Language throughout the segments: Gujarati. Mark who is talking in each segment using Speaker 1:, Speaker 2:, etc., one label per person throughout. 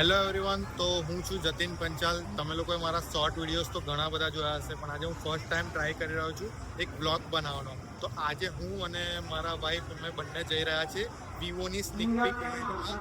Speaker 1: હેલો એવરીવન, તો હું છું જતીન પંચાલ. તમે લોકોએ મારા શોર્ટ વિડીયોઝ તો ઘણા બધા જોયા હશે, પણ આજે હું ફર્સ્ટ ટાઈમ ટ્રાય કરી રહ્યો છું એક બ્લોગ બનાવવાનો. તો આજે હું અને મારા વાઈફ અમે બંને જઈ રહ્યા છીએ વિવોની સ્નિક પીક ઇવેન્ટમાં,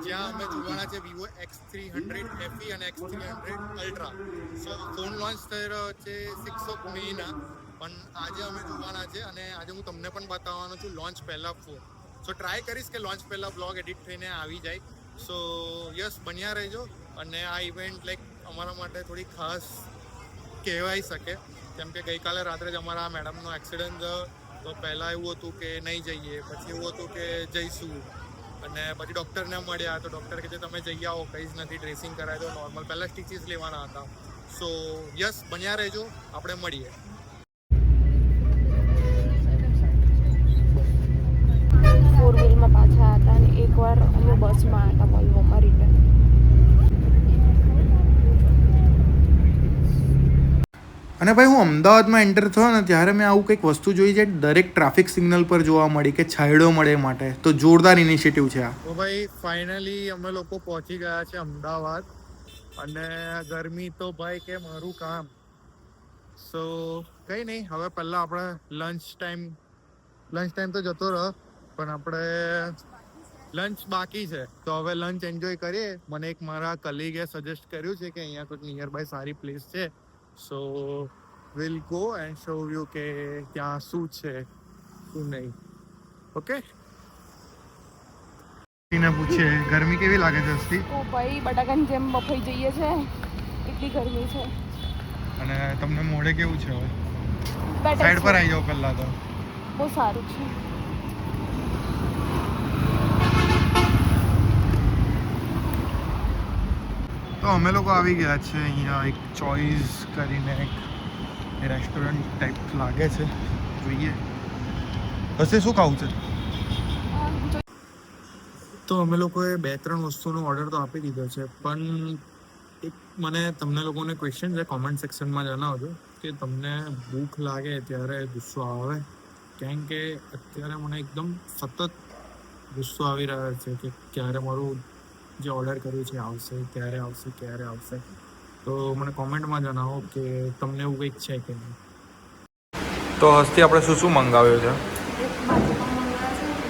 Speaker 1: જ્યાં અમે જોવાના છે વિવો X300 FE અને X300 અલ્ટ્રા. સો ફોન લોન્ચ થઈ રહ્યો છે 6 મેના, પણ આજે અમે જોવાના છે અને આજે હું તમને પણ બતાવવાનો છું લોન્ચ પહેલા ફોન. સો ટ્રાય કરીશ કે લોન્ચ પહેલા બ્લોગ એડિટ થઈને આવી જાય. સો યસ, બન્યા રહેજો. અને આ ઇવેન્ટ લાઈક અમારા માટે થોડી ખાસ કહેવાય શકે, કેમ કે ગઈકાલે રાત્રે જ અમારા મેડમનો એક્સિડન્ટ થયો. તો પહેલાં એવું હતું કે નહીં જઈએ, પછી એવું હતું કે જઈશું, અને પછી ડૉક્ટરને મળ્યા તો ડૉક્ટર કહે છે તમે જઈ આવો, કંઈ જ નથી, ડ્રેસિંગ કરાવી દો નોર્મલ, પહેલાં સ્ટીચીસ લેવાના હતા. સો યસ, બન્યા રહેજો, આપણે મળીએ.
Speaker 2: ફોર વ્હીલમાં પાછા હતા અને એકવાર અમે બસમાં હતા વોલ્વોમાં રિટર્ન.
Speaker 1: અને ભાઈ હું અમદાવાદમાં એન્ટર થયો ને ત્યારે મેં આવું કંઈક વસ્તુ જોઈ છે દરેક ટ્રાફિક સિગ્નલ પર જોવા મળી કે છાંયડો મળે માટે. તો જોરદાર ઇનિશિયેટિવ છે આ. તો ભાઈ ફાઇનલી અમે લોકો પહોંચી ગયા છે અમદાવાદ, અને ગરમી તો ભાઈ કે મારું કામ. સો કંઈ નહીં, હવે પહેલાં આપણે લંચ ટાઈમ તો જતો રહ્યો, પણ આપણે લંચ બાકી છે. તો હવે લંચ એન્જોય કરીએ. મને એક મારા કલીગે સજેસ્ટ કર્યું છે કે અહીંયા કોઈ નિયર બાય સારી પ્લેસ છે, so will go and show you કે ત્યાં શું છે શું નહીં. ઓકે, પૂછીએ ગરમી કેવી લાગે છે હસ્તી?
Speaker 2: ઓ ભાઈ, બટાકાની જેમ બફાઈ જઈએ છે, એટલી ગરમી છે.
Speaker 1: અને તમને મોઢે કેવું છે હવે?
Speaker 2: બેટર
Speaker 1: સાઈડ પર
Speaker 2: છે.
Speaker 1: આવી જાઓ પહેલાં તો.
Speaker 2: બહુ સારું છે.
Speaker 1: તો અમે લોકો આવી ગયા છે અહીંયા એક ચોઈસ કરીને એક રેસ્ટોરન્ટ ટાઈપ લાગે છે, જોઈએ હશે શું ખાવું છે. તો અમે લોકોએ 2-3 વસ્તુનો ઓર્ડર તો આપી દીધો છે, પણ એક મને તમને લોકોને ક્વેશ્ચન છે, કોમેન્ટ સેક્શનમાં જણાવજો કે તમને ભૂખ લાગે ત્યારે ગુસ્સો આવે? કેમ કે અત્યારે મને એકદમ સતત ગુસ્સો આવી રહ્યો છે કે ક્યારે મારું જે ઓર્ડર કર્યું છે આવશે, ક્યારે આવશે. તો મને કોમેન્ટમાં જણાવો કે તમને એવું કંઈક છે કે નહીં. તો હસ્તી આપણે શું મંગાવ્યું છે?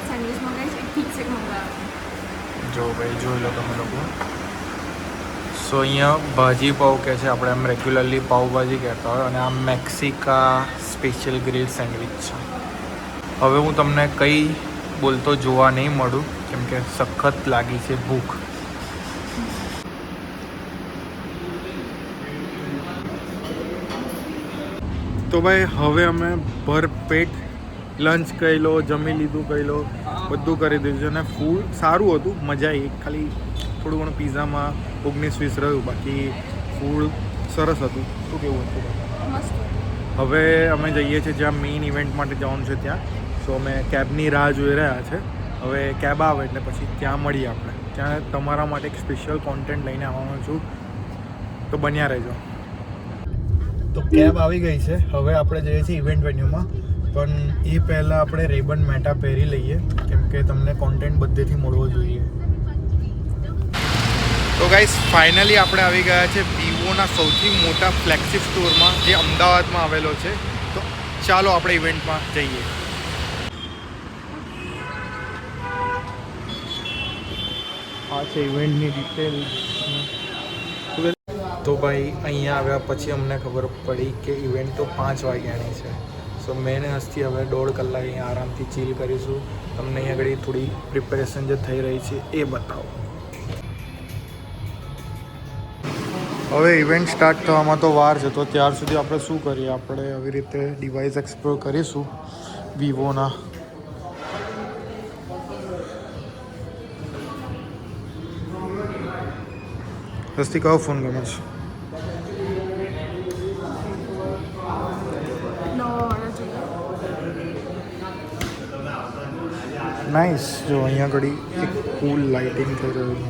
Speaker 2: સેન્ડવિચ મંગાવી છે, ઠીક છે મંગાવ્યું.
Speaker 1: જો ભાઈ જોઈ લો તમે લોકો. સો અહીંયા ભાજી પાવ કહે છે, આપણે એમ રેગ્યુલરલી પાવભાજી કહેતા હોય, અને આ મેક્સિકા સ્પેશિયલ ગ્રીલ સેન્ડવિચ છે. હવે હું તમને કંઈ બોલતો જોવા નહીં મળું, કેમ કે સખત લાગી છે ભૂખ. તો ભાઈ હવે અમે ભરપેટ લંચ કરી લો, જમી લીધું કરી લો, બધું કરી દીધું છે. અને ફૂડ સારું હતું, મજા આવી. ખાલી થોડું ઘણું પિઝામાં 19-20 રહ્યું, બાકી ફૂડ સરસ હતું. શું કેવું હતું?
Speaker 2: મસ્ત.
Speaker 1: હવે અમે જઈએ છીએ જ્યાં મેઇન ઇવેન્ટ માટે જવાનું છે ત્યાં. સો અમે કેબની રાહ જોઈ રહ્યા છે. હવે કેબ આવે એટલે પછી ત્યાં મળીએ આપણે. ત્યાં તમારા માટે એક સ્પેશિયલ કોન્ટેન્ટ લઈને આવવાનો છું, તો બન્યા રહેજો. તો કેબ આવી ગઈ છે, હવે આપણે જઈએ છીએ ઇવેન્ટ વેન્યુમાં. પણ એ પહેલાં આપણે રેબન મેટા પહેરી લઈએ, કેમ કે તમને કોન્ટેન્ટ બધેથી મળવો જોઈએ. તો ગાઈસ, ફાઇનલી આપણે આવી ગયા છે વિવોના સૌથી મોટા ફ્લેગશિપ સ્ટોરમાં, જે અમદાવાદમાં આવેલો છે. તો ચાલો આપણે ઇવેન્ટમાં જઈએ. આ છે ઇવેન્ટની ડિટેલ. તો ભાઈ અહીંયા આવ્યા પછી અમને ખબર પડી કે ઇવેન્ટ તો 5 વાગ્યાની છે. સો મેં હસ્તી હવે 1.5 કલાક અહીંયા આરામથી ચીલ કરીશું. તમને અહીં આગળ થોડી પ્રિપેરેશન જે થઈ રહી છે એ બતાવો. હવે ઇવેન્ટ સ્ટાર્ટ થવામાં તો વાર છે, તો ત્યાર સુધી આપણે શું કરીએ, આપણે આવી રીતે ડિવાઇસ એક્સપ્લોર કરીશું વિવોના. હસ્તી કયો ફોન ગમે છે? નાઇસ. જો અહીંયા આગળ એક કૂલ લાઇટિંગ થઈ રહ્યું છે.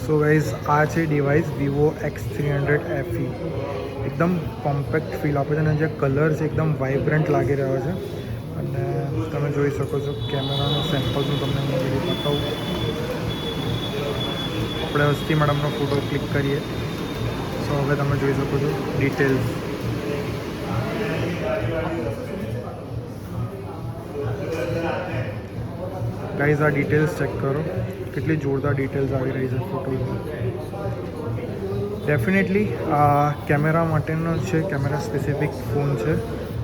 Speaker 1: સો ગાઈઝ, આ છે ડિવાઇસ વિવો X300 FE. એકદમ કોમ્પેક્ટ ફીલ આપે છે, અને જે કલર છે એકદમ વાઇબ્રન્ટ લાગી રહ્યો છે. અને તમે જોઈ શકો છો કેમેરાનો સેમ્પલ હું તમને અહીં બતાવું. આપણે હસ્તી મેડમનો ફોટો ક્લિક કરીએ. સો હવે તમે જોઈ શકો છો ડિટેલ્સ. ગાઈઝ આ ડિટેલ્સ ચેક કરો, કેટલી જોરદાર ડિટેલ્સ આવી રહી છે ફોટોઝમાં. ડેફિનેટલી આ કેમેરા માટેનો છે, કેમેરા સ્પેસિફિક ફોન છે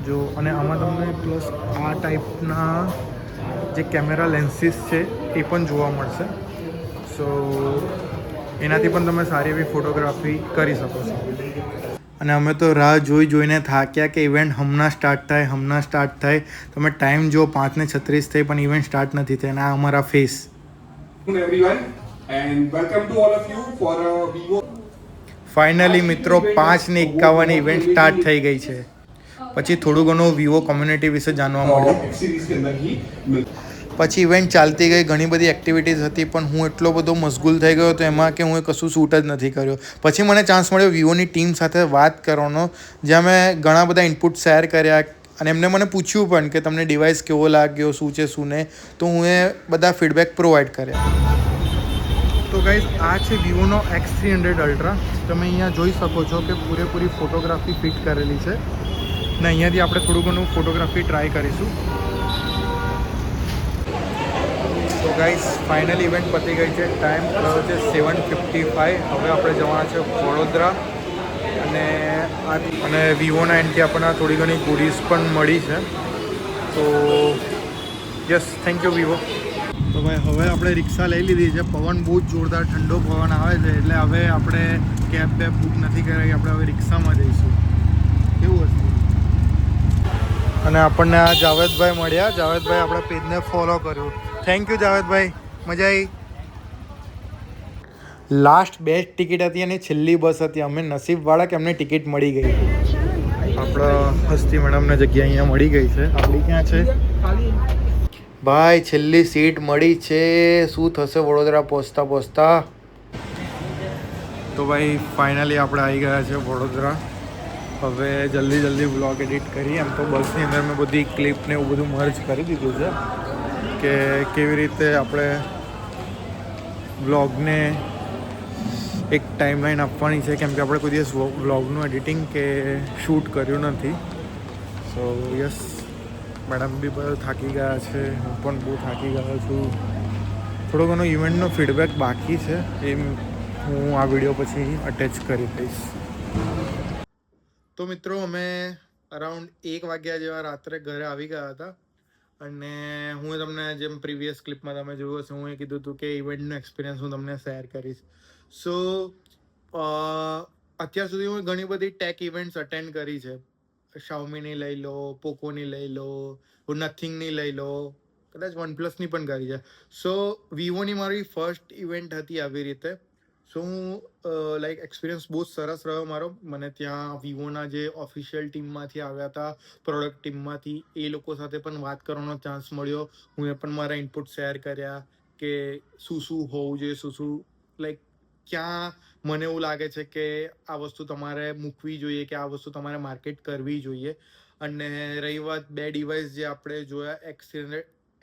Speaker 1: જો. અને આમાં તમને પ્લસ આ ટાઈપના જે કેમેરા લેન્સીસ છે એ પણ જોવા મળશે. સો એનાથી પણ તમે સારી એવી ફોટોગ્રાફી કરી શકો છો. અને અમે તો રાહ જોઈને થાક્યા કે ઇવેન્ટ હમણાં સ્ટાર્ટ થાય. તમે ટાઈમ જો 5:36 થઈ પણ ઇવેન્ટ સ્ટાર્ટ નથી થઈ. અને આ અમારા face.
Speaker 3: Everyone and welcome to all of you for a Vivo.
Speaker 1: Finally મિત્રો 5:51 ઇવેન્ટ સ્ટાર્ટ થઈ ગઈ છે. પછી થોડું ઘણું વિવો કોમ્યુનિટી વિશે જાણવા મળ્યું.
Speaker 3: सीरीज के अंदर ही
Speaker 1: પછી ઇવેન્ટ ચાલતી ગઈ, ઘણી બધી એક્ટિવિટીઝ હતી, પણ હું એટલો બધો મશગુલ થઈ ગયો હતો એમાં કે હું કશું શૂટ જ નથી કર્યો. પછી મને ચાન્સ મળ્યો વિવોની ટીમ સાથે વાત કરવાનો, જ્યાં મેં ઘણા બધા ઇનપુટ શેર કર્યા અને એમને મને પૂછ્યું પણ કે તમને ડિવાઇસ કેવો લાગ્યો, શું છે શું નહીં. તો હું એ બધા ફીડબેક પ્રોવાઈડ કર્યા. તો ગાઈઝ આ છે વિવોનો X300 અલ્ટ્રા. તમે અહીંયા જોઈ શકો છો કે પૂરેપૂરી ફોટોગ્રાફી ફિટ કરેલી છે. ને અહીંયાથી આપણે થોડું ઘણું ફોટોગ્રાફી ટ્રાય કરીશું. તો ગાઈઝ ફાઇનલ ઇવેન્ટ પતી ગઈ છે. ટાઈમ થયો છે 7:55. હવે આપણે જવાના છે વડોદરા. અને વિવોના એન્ડથી આપણને થોડી ઘણી ગુડીઝ પણ મળી છે. તો યસ, થેન્ક યુ વિવો. તો ભાઈ હવે આપણે રિક્ષા લઈ લીધી છે. પવન બહુ જ જોરદાર ઠંડો પવન આવે છે, એટલે હવે આપણે કેબ બુક નથી કરાવી, આપણે હવે રિક્ષામાં જઈશું. કેવું હશે? અને આપણને આ જાવેદભાઈ મળ્યા. જાવેદભાઈ આપણા પેજને ફોલો કર્યું. થેન્ક યુ જાવેદભાઈ, મજા આવી. લાસ્ટ બેસ્ટ ટિકિટ હતી અને છેલ્લી બસ હતી. અમે નસીબવાળા કે અમને ટિકિટ મળી ગઈ. આપણા હસ્તી મેડમને જગ્યા અહીંયા મળી ગઈ છે. આપણી ક્યાં છે ભાઈ? છેલ્લી સીટ મળી છે. શું થશે વડોદરા પહોંચતા? તો ભાઈ ફાઇનલી આપણે આવી ગયા છે વડોદરા. હવે જલ્દી વ્લોગ એડિટ કરી. એમ તો બસની અંદર મેં બધી ક્લિપ ને એવું બધું મર્જ કરી દીધું છે કે કેવી રીતે આપણે વ્લોગને એક ટાઈમલાઈન આપવાની છે, કેમ કે આપણે કોઈ દિવસ વ્લોગનું એડિટિંગ કે શૂટ કર્યું નથી. સો યસ, મેડમ બી બધા થાકી ગયા છે, હું પણ બહુ થાકી ગયો છું. થોડો ઘણો ઇવેન્ટનો ફીડબેક બાકી છે, એ હું આ વિડીયો પછી અટેચ કરી દઈશ. તો મિત્રો અમે અરાઉન્ડ 1 વાગ્યા જેવા રાત્રે ઘરે આવી ગયા હતા. અને હું તમને જેમ પ્રીવિયસ ક્લિપમાં તમે જોયું હશે, હું એ કીધું હતું કે ઇવેન્ટનો એક્સપિરિયન્સ હું તમને શેર કરીશ. સો અત્યાર સુધી હું ઘણી બધી ટેક ઇવેન્ટ્સ અટેન્ડ કરી છે. શાઓમીની લઈ લો, પોકોની લઈ લો, નથિંગની લઈ લો, કદાચ વનપ્લસની પણ કરી છે. સો વિવોની મારી ફર્સ્ટ ઇવેન્ટ હતી આવી રીતે. સો હું લાઈક એક્સપિરિયન્સ બહુ સરસ રહ્યો મારો. મને ત્યાં વિવોના જે ઓફિશિયલ ટીમમાંથી આવ્યા હતા, પ્રોડક્ટ ટીમમાંથી, એ લોકો સાથે પણ વાત કરવાનો ચાન્સ મળ્યો. હું એ પણ મારા ઇનપુટ શેર કર્યા કે શું હોવું જોઈએ, શું લાઈક ક્યાં મને એવું લાગે છે કે આ વસ્તુ તમારે મૂકવી જોઈએ, કે આ વસ્તુ તમારે માર્કેટ કરવી જોઈએ. અને રહી વાત બે ડિવાઇસ જે આપણે જોયા,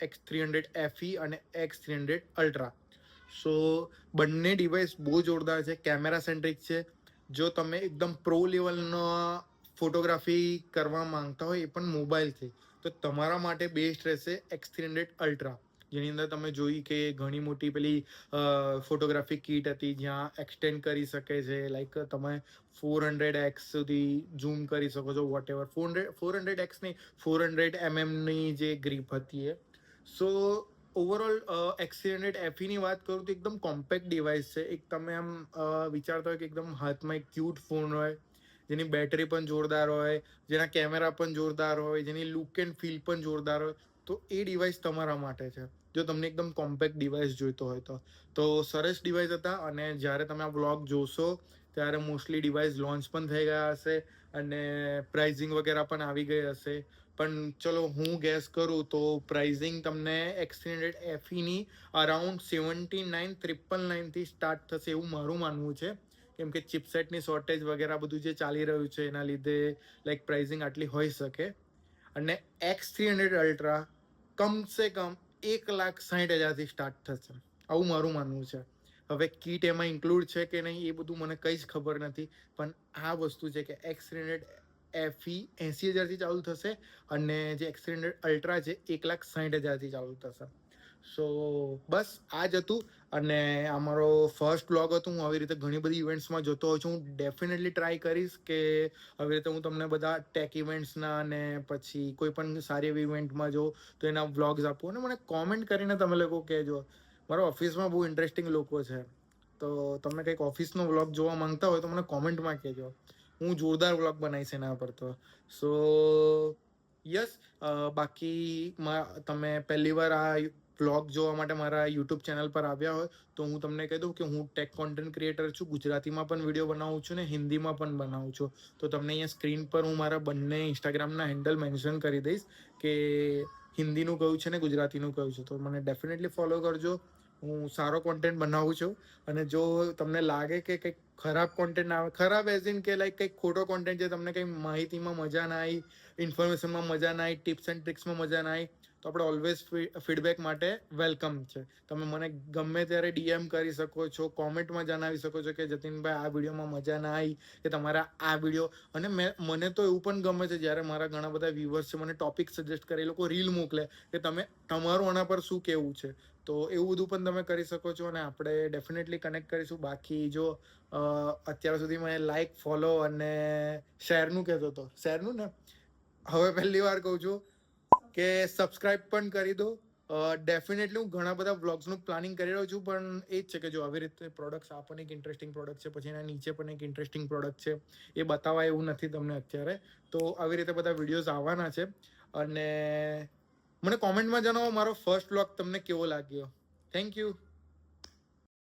Speaker 1: X300 FE અને X300 અલ્ટ્રા. સો બંને ડિવાઇસ બહુ જોરદાર છે, કેમેરા સેન્ટ્રિક છે. જો તમે એકદમ પ્રો લેવલનો ફોટોગ્રાફી કરવા માંગતા હોય, એ પણ મોબાઈલથી, તો તમારા માટે બેસ્ટ રહેશે X300 અલ્ટ્રા, જેની અંદર તમે જોઈ કે ઘણી મોટી પેલી ફોટોગ્રાફી કીટ હતી, જ્યાં એક્સટેન્ડ કરી શકે છે. લાઈક તમે 400x સુધી ઝૂમ કરી શકો છો, વોટ એવર. 400x નહીં, 400 ની જે ગ્રીપ હતી એ. સો ઓવરઓલ X300 FE ની વાત કરું તો એકદમ કોમ્પેક્ટ ડિવાઇસ છે. એક તમે આમ વિચારતા હોય કે એકદમ હાથમાં એક ક્યુટ ફોન હોય, જેની બેટરી પણ જોરદાર હોય, જેના કેમેરા પણ જોરદાર હોય, જેની લુક એન્ડ ફીલ પણ જોરદાર હોય, તો એ ડિવાઇસ તમારા માટે છે. જો તમને એકદમ કોમ્પેક્ટ ડિવાઇસ જોઈતો હોય તો સરસ ડિવાઇસ હતા. અને જ્યારે તમે આ વ્લોગ જોશો ત્યારે મોસ્ટલી ડિવાઇસ લોન્ચ પણ થઈ ગયા હશે અને પ્રાઇઝિંગ વગેરે પણ આવી ગઈ હશે. પણ ચલો હું ગેસ કરું તો પ્રાઇઝિંગ તમને X300 FEની અરાઉન્ડ 79,999થી સ્ટાર્ટ થશે એવું મારું માનવું છે. કેમ કે ચિપસેટની શોર્ટેજ વગેરે બધું જે ચાલી રહ્યું છે એના લીધે લાઈક પ્રાઇઝિંગ આટલી હોઈ શકે. અને X300 અલ્ટ્રા કમસે કમ 1,60,000થી સ્ટાર્ટ થશે, આવું મારું માનવું છે. હવે કીટ એમાં ઇન્ક્લુડ છે કે નહીં એ બધું મને કંઈ જ ખબર નથી, પણ આ વસ્તુ છે કે X300 FE 80,000થી ચાલુ થશે અને જે X300 અલ્ટ્રા છે 1,60,000થી ચાલુ થશે. સો બસ આ જ હતું અને આ મારો ફર્સ્ટ બ્લોગ હતું. હું આવી રીતે ઘણી બધી ઇવેન્ટ્સમાં જતો હોઉં છું. હું ડેફિનેટલી ટ્રાય કરીશ કે આવી રીતે હું તમને બધા ટેક ઇવેન્ટ્સના અને પછી કોઈ પણ સારી એવી ઇવેન્ટમાં જો તો એના વ્લોગ્સ આપું. અને મને કોમેન્ટ કરીને તમે લોકો કહેજો. મારા ઓફિસમાં બહુ ઇન્ટરેસ્ટિંગ લોકો છે, તો તમે કંઈક ઓફિસનો વ્લોગ જોવા માંગતા હોય તો મને કોમેન્ટમાં કહેજો. હું જોરદાર વ્લોગ બનાવીશ એના પર તો. સો યસ, બાકી તમે પહેલી વાર આ વ્લોગ જોવા માટે મારા યુટ્યુબ ચેનલ પર આવ્યા હોય તો હું તમને કહી દઉં કે હું ટેક કોન્ટેન્ટ ક્રિએટર છું. ગુજરાતીમાં પણ વિડીયો બનાવું છું ને હિન્દીમાં પણ બનાવું છું. તો તમને અહીંયા સ્ક્રીન પર હું મારા બંને ઇન્સ્ટાગ્રામના હેન્ડલ મેન્શન કરી દઈશ કે હિન્દીનું કયું છે ને ગુજરાતીનું કયું છે. તો મને ડેફિનેટલી ફોલો કરજો. હું સારો કોન્ટેન્ટ બનાવું છું અને જો તમને લાગે કે કંઈક ખરાબ કોન્ટેન્ટ આવે, ખરાબ એઝ ઇન કે લાઈક કંઈક ખોટો કોન્ટેન્ટ છે, તમને કંઈ માહિતીમાં મજા ના આવી, ઇન્ફોર્મેશનમાં મજા ના આવી, ટિપ્સ એન્ડ ટ્રિક્સમાં મજા ના આવી, તો આપણે ઓલવેઝ ફીડબેક માટે વેલકમ છે. તમે મને ગમે ત્યારે DM કરી શકો છો, કોમેન્ટમાં જણાવી શકો છો કે જતીનભાઈ આ વિડીયોમાં મજા ના આવી કે તમારા આ વિડીયો. અને મને તો એવું પણ ગમે છે જ્યારે મારા ઘણા બધા વ્યુઅર્સ છે મને ટોપિક સજેસ્ટ કરે, એ લોકો રીલ મોકલે કે તમે તમારું આના પર શું કહેવું છે. તો એવું બધું પણ તમે કરી શકો છો અને આપણે ડેફિનેટલી કનેક્ટ કરીશું. બાકી જો અત્યાર સુધી મેં લાઈક, ફોલો અને શેરનું કહેતો હતો, શેરનું ને હવે પહેલી વાર કહું છું કે સબસ્ક્રાઈબ પણ કરી દો. ડેફિનેટલી હું ઘણા બધા વ્લોગ્સનું પ્લાનિંગ કરી રહ્યો છું, પણ એ જ છે કે જો આવી રીતે પ્રોડક્ટ્સ આ પણ એક ઇન્ટરેસ્ટિંગ પ્રોડક્ટ છે, પછી એના નીચે પણ એક ઇન્ટરેસ્ટિંગ પ્રોડક્ટ છે, એ બતાવાય એવું નથી તમને અત્યારે. તો આવી રીતે બધા વિડીયોઝ આવવાના છે અને મને કોમેન્ટમાં જણાવો મારો ફર્સ્ટ વ્લોગ તમને કેવો લાગ્યો. Thank you.